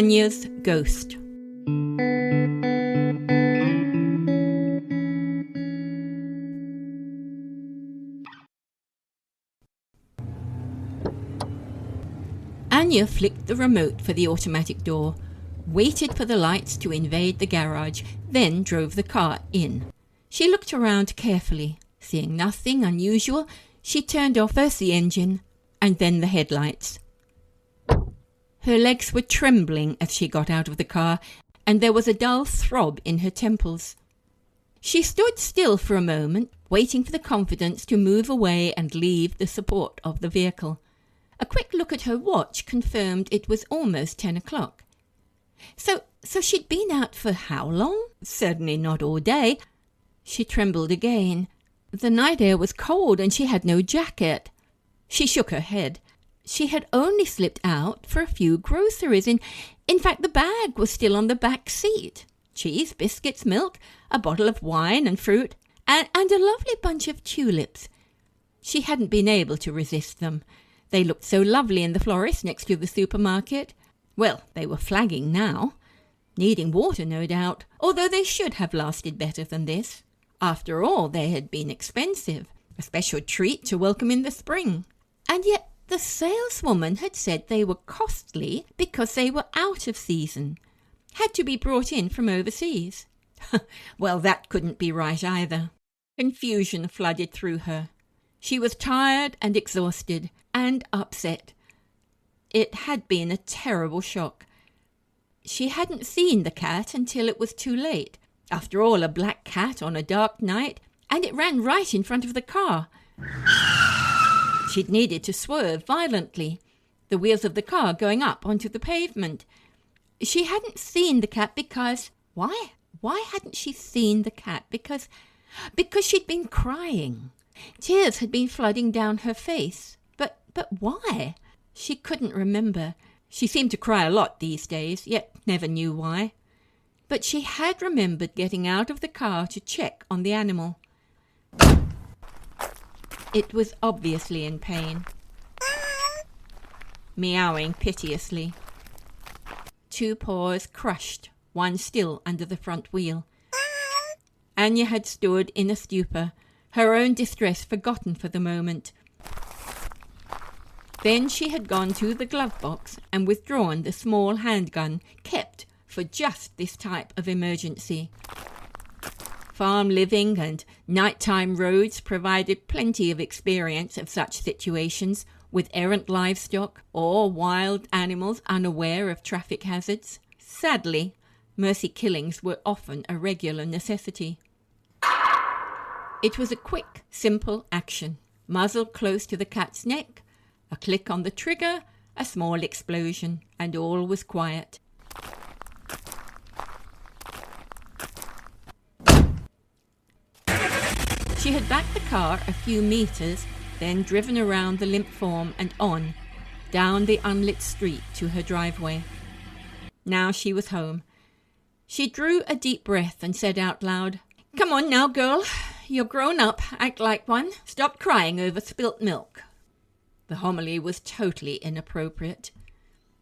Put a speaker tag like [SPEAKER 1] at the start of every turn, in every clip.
[SPEAKER 1] Anya's Ghost. Anya flicked the remote for the automatic door, waited for the lights to invade the garage, then drove the car in. She looked around carefully. Seeing nothing unusual, she turned off first the engine and then the headlights. Her legs were trembling as she got out of the car, and there was a dull throb in her temples. She stood still for a moment, waiting for the confidence to move away and leave the support of the vehicle. A quick look at her watch confirmed it was almost 10 o'clock. So she'd been out for how long? Certainly not all day. She trembled again. The night air was cold and she had no jacket. She shook her head. She had only slipped out for a few groceries. In fact, the bag was still on the back seat. Cheese, biscuits, milk, a bottle of wine and fruit, and a lovely bunch of tulips. She hadn't been able to resist them. They looked so lovely in the florist next to the supermarket. Well, they were flagging now. Needing water, no doubt, although they should have lasted better than this. After all, they had been expensive, a special treat to welcome in the spring. And yet the saleswoman had said they were costly because they were out of season, had to be brought in from overseas. Well, that couldn't be right either. Confusion flooded through her. She was tired and exhausted and upset. It had been a terrible shock. She hadn't seen the cat until it was too late. After all, a black cat on a dark night, and it ran right in front of the car. She'd needed to swerve violently, the wheels of the car going up onto the pavement. She hadn't seen the cat because... Why? Why hadn't she seen the cat? Because she'd been crying. Tears had been flooding down her face. But why? She couldn't remember. She seemed to cry a lot these days, yet never knew why. But she had remembered getting out of the car to check on the animal. It was obviously in pain, meowing piteously. Two paws crushed, one still under the front wheel. Anya had stood in a stupor, her own distress forgotten for the moment. Then she had gone to the glove box and withdrawn the small handgun kept for just this type of emergency. Farm living and nighttime roads provided plenty of experience of such situations with errant livestock or wild animals unaware of traffic hazards. Sadly, mercy killings were often a regular necessity. It was a quick, simple action. Muzzle close to the cat's neck, a click on the trigger, a small explosion, and all was quiet. She had backed the car a few meters, then driven around the limp form and on, down the unlit street to her driveway. Now she was home. She drew a deep breath and said out loud, "Come on now, girl. You're grown up. Act like one. Stop crying over spilt milk." The homily was totally inappropriate.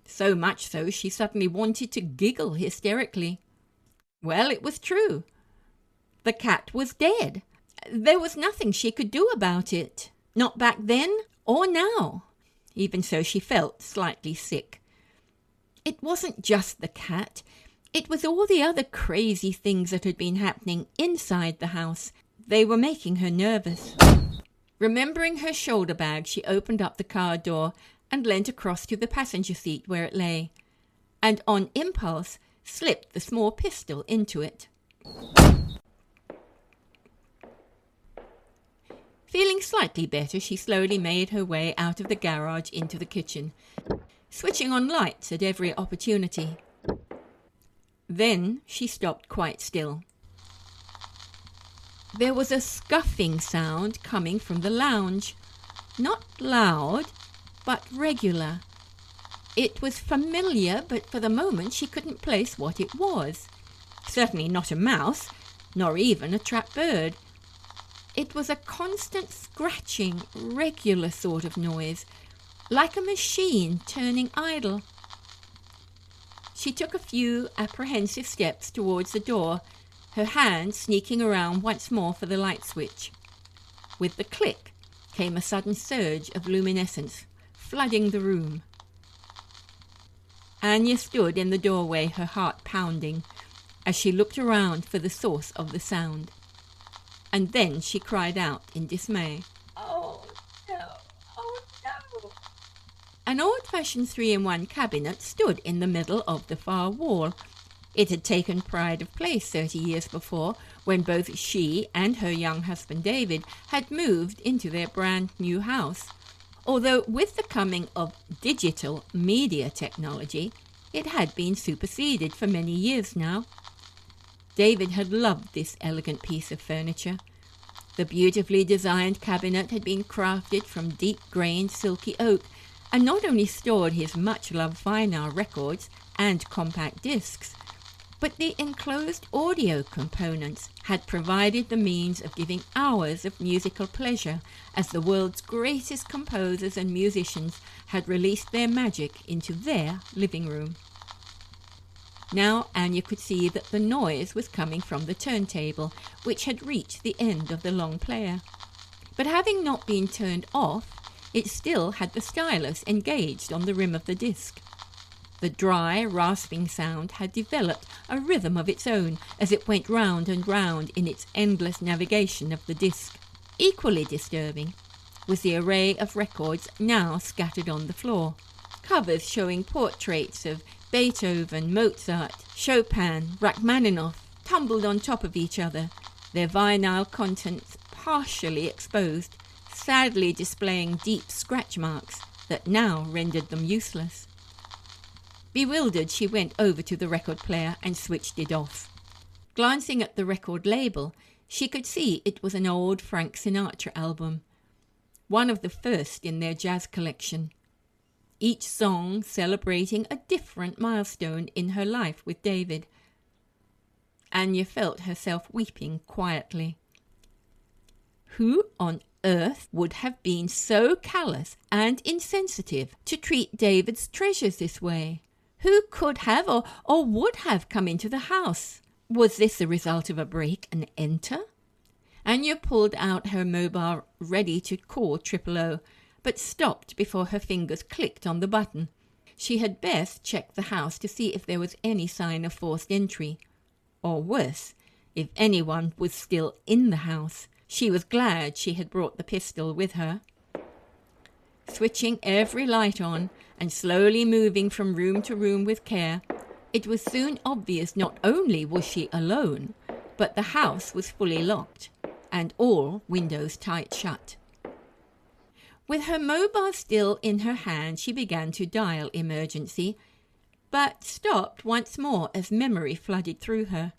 [SPEAKER 1] So much so she suddenly wanted to giggle hysterically. Well, it was true. The cat was dead. There was nothing she could do about it. Not back then or now. Even so, she felt slightly sick. It wasn't just the cat. It was all the other crazy things that had been happening inside the house. They were making her nervous. Remembering her shoulder bag, she opened up the car door and leant across to the passenger seat where it lay, and on impulse slipped the small pistol into it. Feeling slightly better, she slowly made her way out of the garage into the kitchen, switching on lights at every opportunity. Then she stopped quite still. There was a scuffing sound coming from the lounge. Not loud, but regular. It was familiar, but for the moment she couldn't place what it was. Certainly not a mouse, nor even a trapped bird. It was a constant scratching, regular sort of noise, like a machine turning idle. She took a few apprehensive steps towards the door, her hand sneaking around once more for the light switch. With the click came a sudden surge of luminescence, flooding the room. Anya stood in the doorway, her heart pounding, as she looked around for the source of the sound. And then she cried out in dismay. "Oh no! Oh no!" An old-fashioned 3-in-1 cabinet stood in the middle of the far wall. It had taken pride of place 30 years before, when both she and her young husband David had moved into their brand new house. Although with the coming of digital media technology, it had been superseded for many years now. David had loved this elegant piece of furniture. The beautifully designed cabinet had been crafted from deep-grained silky oak, and not only stored his much-loved vinyl records and compact discs, but the enclosed audio components had provided the means of giving hours of musical pleasure as the world's greatest composers and musicians had released their magic into their living room. Now Anya could see that the noise was coming from the turntable, which had reached the end of the long player. But having not been turned off, it still had the stylus engaged on the rim of the disc. The dry, rasping sound had developed a rhythm of its own as it went round and round in its endless navigation of the disc. Equally disturbing was the array of records now scattered on the floor, covers showing portraits of Beethoven, Mozart, Chopin, Rachmaninoff, tumbled on top of each other, their vinyl contents partially exposed, sadly displaying deep scratch marks that now rendered them useless. Bewildered, she went over to the record player and switched it off. Glancing at the record label, she could see it was an old Frank Sinatra album, one of the first in their jazz collection, each song celebrating a different milestone in her life with David. Anya felt herself weeping quietly. Who on earth would have been so callous and insensitive to treat David's treasures this way? Who could have or would have come into the house? Was this the result of a break and enter? Anya pulled out her mobile, ready to call 000, but stopped before her fingers clicked on the button. She had best check the house to see if there was any sign of forced entry, or worse, if anyone was still in the house. She was glad she had brought the pistol with her. Switching every light on and slowly moving from room to room with care, it was soon obvious not only was she alone, but the house was fully locked and all windows tight shut. With her mobile still in her hand, she began to dial emergency, but stopped once more as memory flooded through her.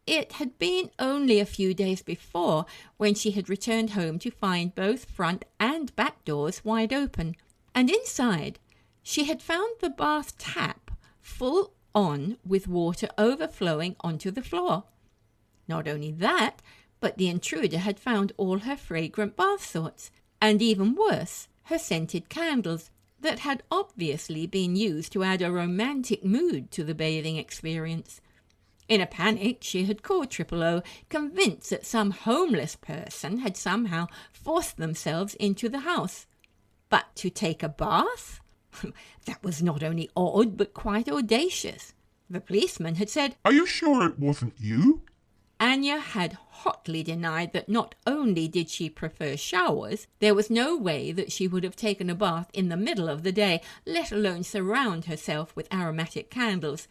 [SPEAKER 1] It had been only a few days before when she had returned home to find both front and back doors wide open, and inside she had found the bath tap full on with water overflowing onto the floor. Not only that, but the intruder had found all her fragrant bath salts, and even worse, her scented candles that had obviously been used to add a romantic mood to the bathing experience. In a panic, she had called 000, convinced that some homeless person had somehow forced themselves into the house. But to take a bath? That was not only odd, but quite audacious. The policeman had said,
[SPEAKER 2] "Are you sure it wasn't you?"
[SPEAKER 1] Anya had hotly denied that not only did she prefer showers, there was no way that she would have taken a bath in the middle of the day, let alone surround herself with aromatic candles,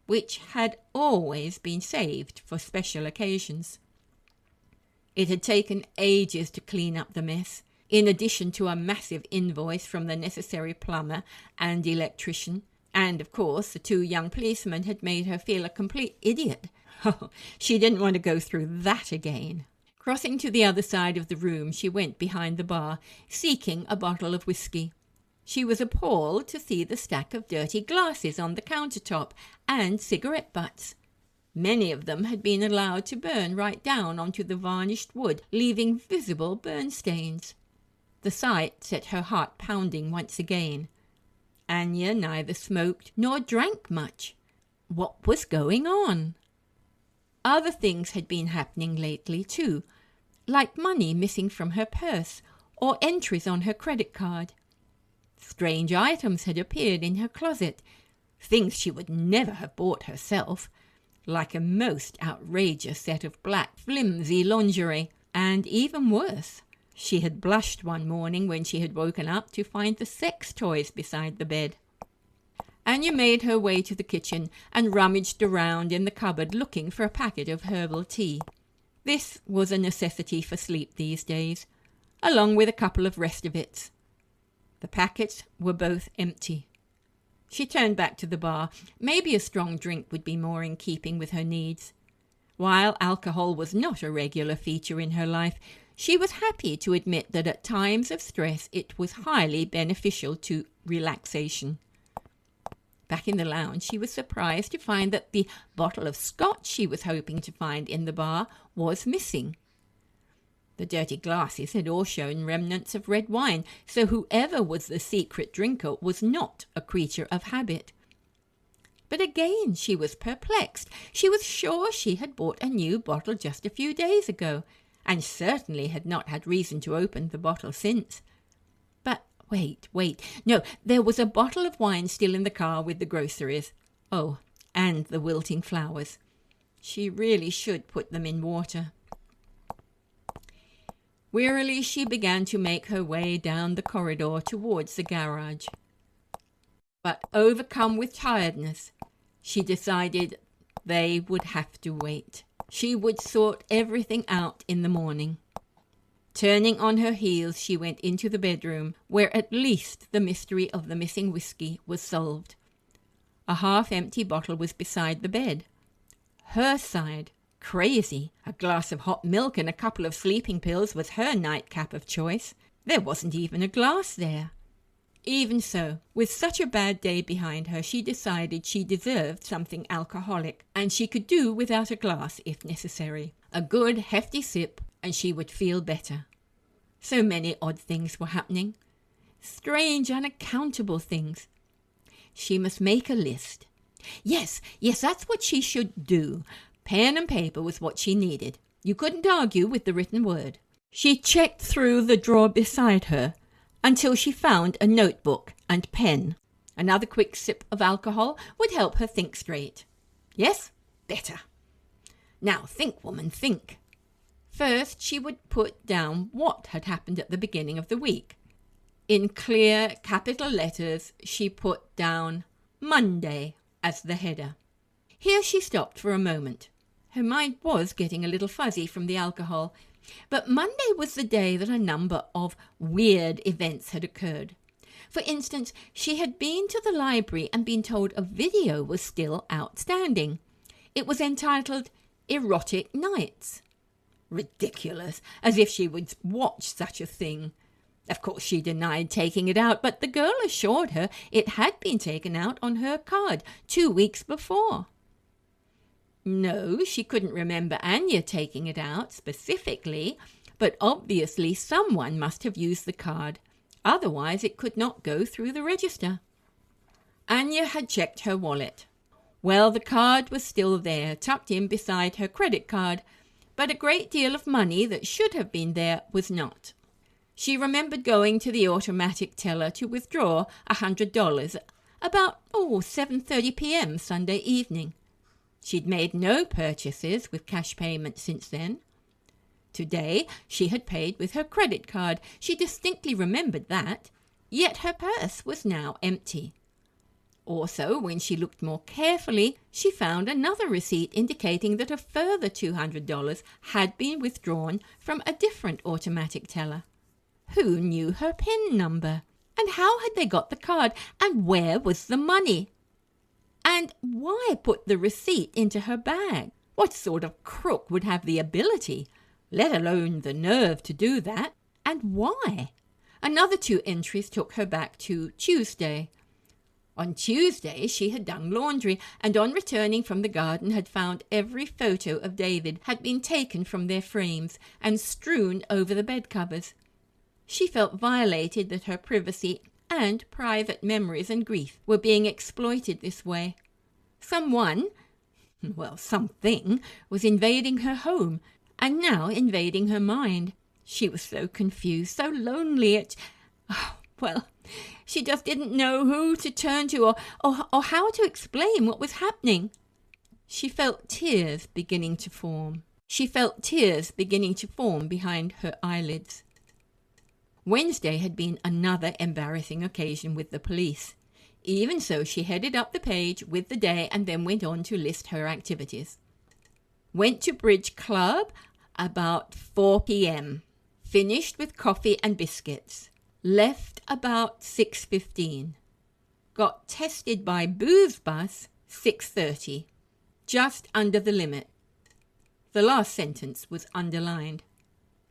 [SPEAKER 1] which had always been saved for special occasions. It had taken ages to clean up the mess, in addition to a massive invoice from the necessary plumber and electrician, and of course the 2 young policemen had made her feel a complete idiot. Oh, she didn't want to go through that again. Crossing to the other side of the room, she went behind the bar, seeking a bottle of whiskey. She was appalled to see the stack of dirty glasses on the countertop and cigarette butts. Many of them had been allowed to burn right down onto the varnished wood, leaving visible burn stains. The sight set her heart pounding once again. Anya neither smoked nor drank much. What was going on? Other things had been happening lately too, like money missing from her purse or entries on her credit card. Strange items had appeared in her closet, things she would never have bought herself, like a most outrageous set of black flimsy lingerie, and even worse, she had blushed one morning when she had woken up to find the sex toys beside the bed. Anya made her way to the kitchen and rummaged around in the cupboard looking for a packet of herbal tea. This was a necessity for sleep these days, along with a couple of Restovits. The packets were both empty. She turned back to the bar. Maybe a strong drink would be more in keeping with her needs. While alcohol was not a regular feature in her life, she was happy to admit that at times of stress it was highly beneficial to relaxation. Back in the lounge, she was surprised to find that the bottle of scotch she was hoping to find in the bar was missing. The dirty glasses had all shown remnants of red wine, so whoever was the secret drinker was not a creature of habit. But again she was perplexed. She was sure she had bought a new bottle just a few days ago, and certainly had not had reason to open the bottle since. But wait. No, there was a bottle of wine still in the car with the groceries. Oh, and the wilting flowers. She really should put them in water. Wearily she began to make her way down the corridor towards the garage. But overcome with tiredness, she decided they would have to wait. She would sort everything out in the morning. Turning on her heels, she went into the bedroom, where at least the mystery of the missing whiskey was solved. A half-empty bottle was beside the bed. Her side. Crazy. A glass of hot milk and a couple of sleeping pills was her nightcap of choice. There wasn't even a glass there. Even so, with such a bad day behind her, she decided she deserved something alcoholic, and she could do without a glass if necessary. A good, hefty sip, and she would feel better. So many odd things were happening. Strange, unaccountable things. She must make a list. Yes, that's what she should do. Pen and paper was what she needed. You couldn't argue with the written word. She checked through the drawer beside her until she found a notebook and pen. Another quick sip of alcohol would help her think straight. Yes? Better. Now think, woman, think. First, she would put down what had happened at the beginning of the week. In clear capital letters, she put down Monday as the header. Here she stopped for a moment. Her mind was getting a little fuzzy from the alcohol, but Monday was the day that a number of weird events had occurred. For instance, she had been to the library and been told a video was still outstanding. It was entitled Erotic Nights. Ridiculous, as if she would watch such a thing. Of course she denied taking it out, but the girl assured her it had been taken out on her card 2 weeks before. No, she couldn't remember Anya taking it out specifically, but obviously someone must have used the card. Otherwise it could not go through the register. Anya had checked her wallet. Well, the card was still there, tucked in beside her credit card, but a great deal of money that should have been there was not. She remembered going to the automatic teller to withdraw $100 about 7:30 p.m. Sunday evening. She'd made no purchases with cash payment since then. Today she had paid with her credit card. She distinctly remembered that, yet her purse was now empty. Also, when she looked more carefully, she found another receipt indicating that a further $200 had been withdrawn from a different automatic teller. Who knew her PIN number? And how had they got the card? And where was the money? And why put the receipt into her bag? What sort of crook would have the ability, let alone the nerve, to do that? And why? Another 2 entries took her back to Tuesday. On Tuesday she had done laundry, and on returning from the garden had found every photo of David had been taken from their frames and strewn over the bed covers. She felt violated that her privacy and private memories and grief were being exploited this way. Something was invading her home, and now invading her mind. She was so confused, so lonely. She just didn't know who to turn to or how to explain what was happening. She felt tears beginning to form. Behind her eyelids. Wednesday had been another embarrassing occasion with the police. Even so, she headed up the page with the day and then went on to list her activities. Went to bridge club about 4 p.m. Finished with coffee and biscuits. Left about 6:15. Got tested by booze bus 6:30. Just under the limit. The last sentence was underlined.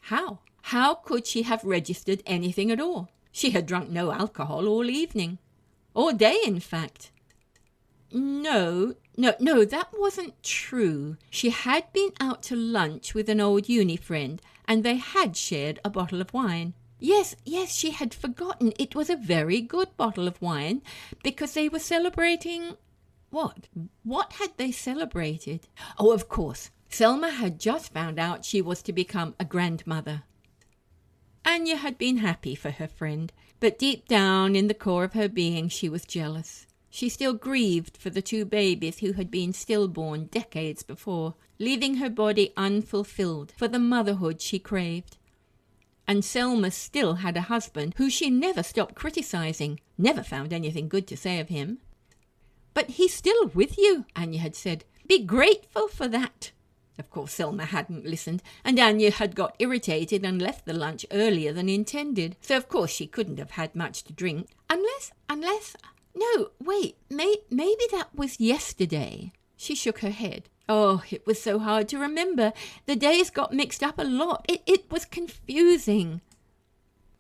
[SPEAKER 1] How? How could she have registered anything at all? She had drunk no alcohol all evening. All day, in fact. No, that wasn't true. She had been out to lunch with an old uni friend, and they had shared a bottle of wine. Yes, she had forgotten it was a very good bottle of wine, because they were celebrating... What? What had they celebrated? Oh, of course. Selma had just found out she was to become a grandmother. Anya had been happy for her friend, but deep down in the core of her being she was jealous. She still grieved for the 2 babies who had been stillborn decades before, leaving her body unfulfilled for the motherhood she craved. And Selma still had a husband who she never stopped criticizing, never found anything good to say of him. But he's still with you, Anya had said. Be grateful for that. Of course, Selma hadn't listened, and Anya had got irritated and left the lunch earlier than intended, so of course she couldn't have had much to drink. Maybe that was yesterday. She shook her head. Oh, it was so hard to remember. The days got mixed up a lot. It was confusing.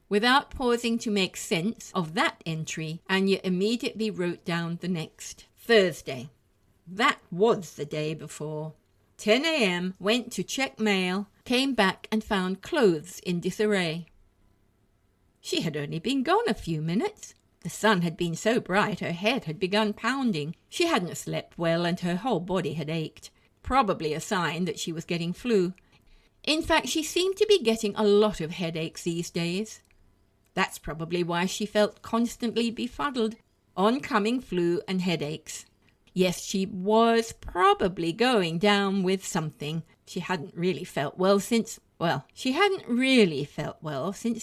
[SPEAKER 1] Without pausing to make sense of that entry, Anya immediately wrote down the next. Thursday. That was the day before. 10 a.m, went to check mail, came back and found clothes in disarray. She had only been gone a few minutes. The sun had been so bright her head had begun pounding. She hadn't slept well and her whole body had ached. Probably a sign that she was getting flu. In fact, she seemed to be getting a lot of headaches these days. That's probably why she felt constantly befuddled. Oncoming flu and headaches. Yes, she was probably going down with something. She hadn't really felt well since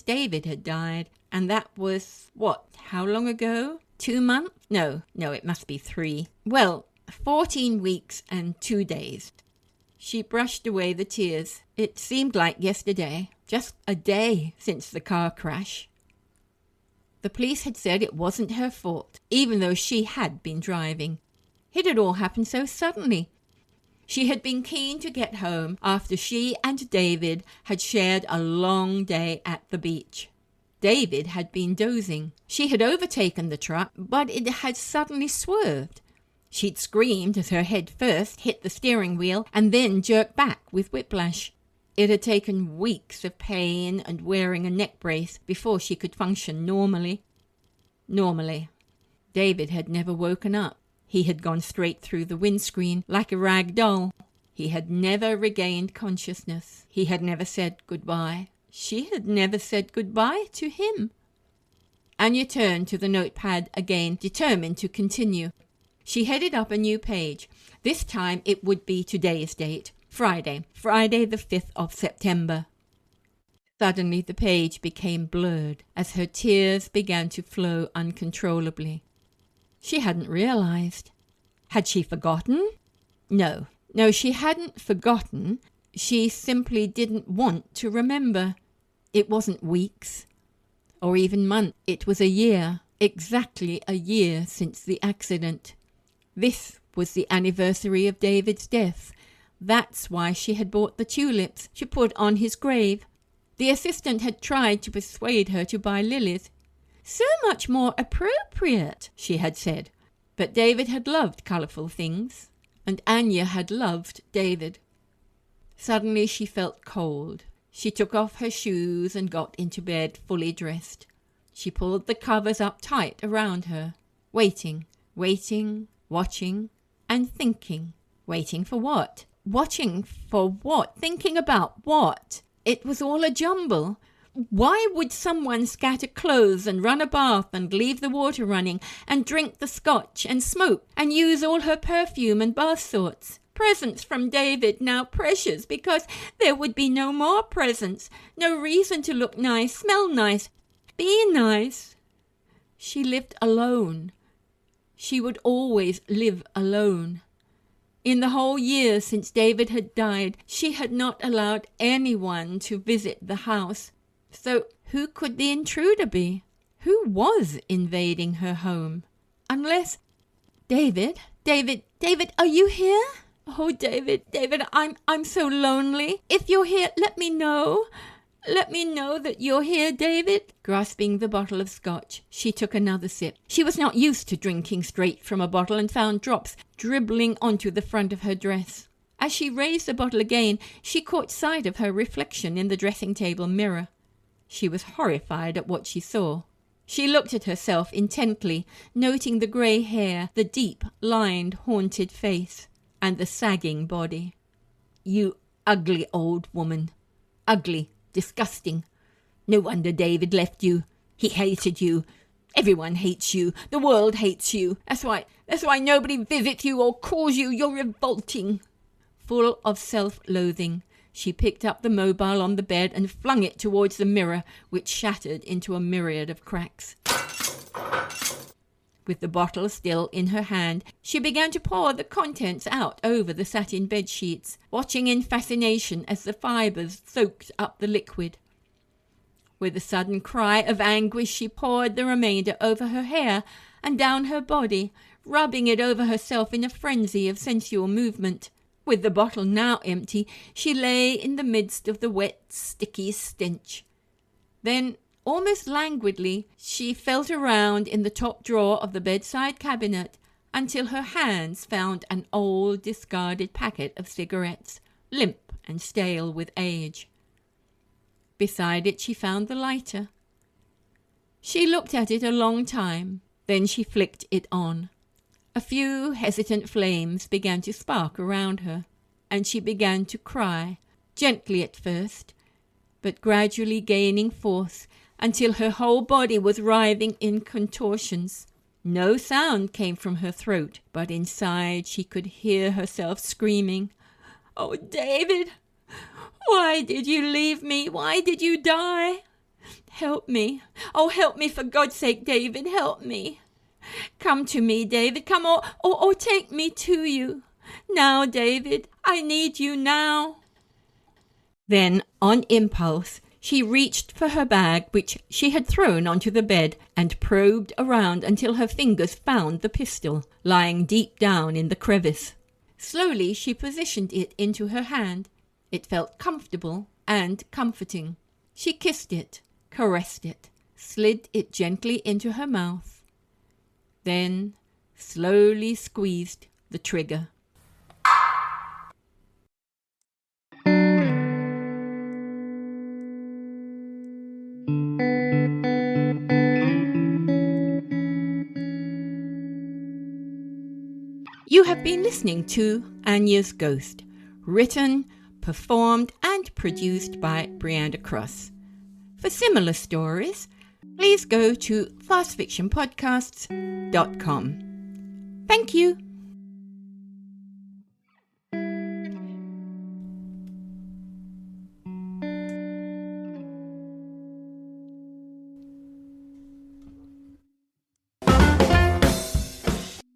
[SPEAKER 1] David had died. And that was, how long ago? 2 months? No, it must be 3. 14 weeks and 2 days. She brushed away the tears. It seemed like yesterday, just a day since the car crash. The police had said it wasn't her fault, even though she had been driving. It had all happened so suddenly. She had been keen to get home after she and David had shared a long day at the beach. David had been dozing. She had overtaken the truck, but it had suddenly swerved. She'd screamed as her head first hit the steering wheel and then jerked back with whiplash. It had taken weeks of pain and wearing a neck brace before she could function normally. David had never woken up. He had gone straight through the windscreen like a rag doll. He had never regained consciousness. He had never said goodbye. She had never said goodbye to him. Anya turned to the notepad again, determined to continue. She headed up a new page. This time it would be today's date, Friday the 5th of September. Suddenly the page became blurred as her tears began to flow uncontrollably. She hadn't realized. Had she forgotten? No, she hadn't forgotten. She simply didn't want to remember. It wasn't weeks or even months. It was a year, exactly a year since the accident. This was the anniversary of David's death. That's why she had bought the tulips she put on his grave. The assistant had tried to persuade her to buy lilies. So much more appropriate, she had said. But David had loved colourful things, and Anya had loved David. Suddenly she felt cold. She took off her shoes and got into bed fully dressed. She pulled the covers up tight around her, waiting, watching, and thinking. Waiting for what? Watching for what? Thinking about what? It was all a jumble. Why would someone scatter clothes and run a bath and leave the water running and drink the scotch and smoke and use all her perfume and bath salts? Presents from David, now precious, because there would be no more presents. No reason to look nice, smell nice, be nice. She lived alone. She would always live alone. In the whole year since David had died, she had not allowed anyone to visit the house. So who could the intruder be? Who was invading her home? Unless... David, are you here? Oh, David, I'm so lonely. If you're here, let me know. Let me know that you're here, David. Grasping the bottle of scotch, she took another sip. She was not used to drinking straight from a bottle and found drops dribbling onto the front of her dress. As she raised the bottle again, she caught sight of her reflection in the dressing table mirror. She was horrified at what she saw. She looked at herself intently, noting the grey hair, the deep, lined, haunted face, and the sagging body. You ugly old woman. Ugly. Disgusting. No wonder David left you. He hated you. Everyone hates you. The world hates you. That's why nobody visits you or calls you. You're revolting. Full of self-loathing, she picked up the mobile on the bed and flung it towards the mirror, which shattered into a myriad of cracks. With the bottle still in her hand, she began to pour the contents out over the satin bed sheets, watching in fascination as the fibres soaked up the liquid. With a sudden cry of anguish, she poured the remainder over her hair and down her body, rubbing it over herself in a frenzy of sensual movement. With the bottle now empty, she lay in the midst of the wet, sticky stench. Then, almost languidly, she felt around in the top drawer of the bedside cabinet until her hands found an old discarded packet of cigarettes, limp and stale with age. Beside it she found the lighter. She looked at it a long time, then she flicked it on. A few hesitant flames began to spark around her, and she began to cry, gently at first, but gradually gaining force until her whole body was writhing in contortions. No sound came from her throat, but inside she could hear herself screaming, "Oh, David, why did you leave me? Why did you die? Help me. Oh, help me for God's sake, David, help me. Come to me, David, come or take me to you. Now, David, I need you now." Then, on impulse, she reached for her bag, which she had thrown onto the bed, and probed around until her fingers found the pistol, lying deep down in the crevice. Slowly she positioned it into her hand. It felt comfortable and comforting. She kissed it, caressed it, slid it gently into her mouth, then slowly squeezed the trigger. You have been listening to Anya's Ghost, written, performed and produced by Brianda Cross. For similar stories, please go to fastfictionpodcasts.com. Thank you.